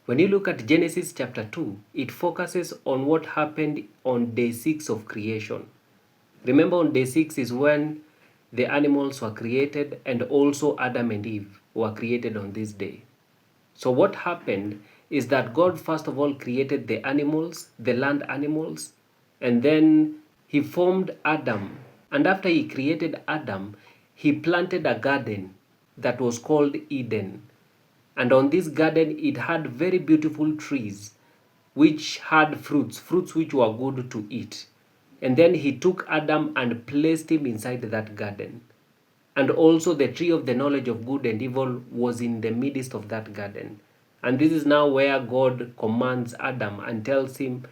When you look at Genesis chapter 2, it focuses on what happened on day 6 of creation. Remember, on day 6 is when the animals were created, and also Adam and Eve were created on this day. So what happened is that God first of all created the animals, the land animals, and then he formed Adam. And after he created Adam, he planted a garden that was called Eden. And on this garden, it had very beautiful trees which had fruits which were good to eat. And then he took Adam and placed him inside that garden. And also the tree of the knowledge of good and evil was in the midst of that garden. And this is now where God commands Adam and tells him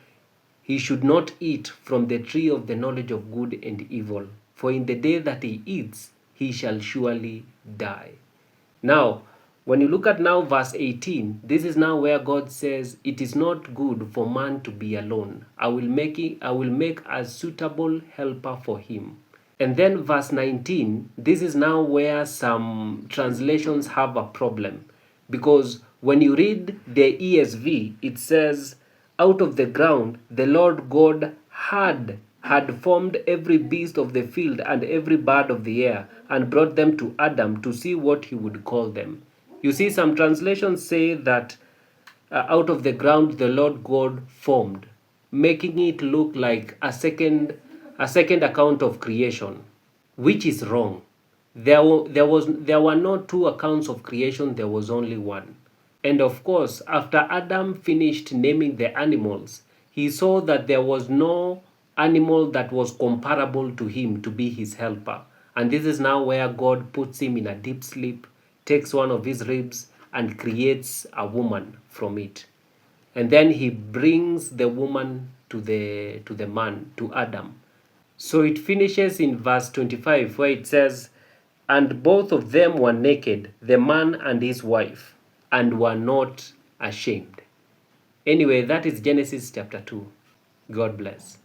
he should not eat from the tree of the knowledge of good and evil, for in the day that he eats, he shall surely die. Now, when you look at now verse 18, this is now where God says, it is not good for man to be alone. I will make a suitable helper for him. And then verse 19, this is now where some translations have a problem. Because when you read the ESV, it says, out of the ground the Lord God had formed every beast of the field and every bird of the air, and brought them to Adam to see what he would call them. You see, some translations say that out of the ground the Lord God formed, making it look like a second account of creation, which is wrong. There were no two accounts of creation, there was only one. And of course, after Adam finished naming the animals, he saw that there was no animal that was comparable to him to be his helper. And this is now where God puts him in a deep sleep, takes one of his ribs, and creates a woman from it. And then he brings the woman to the man, to Adam. So it finishes in verse 25 where it says, and both of them were naked, the man and his wife, and were not ashamed. Anyway, that is Genesis chapter 2. God bless.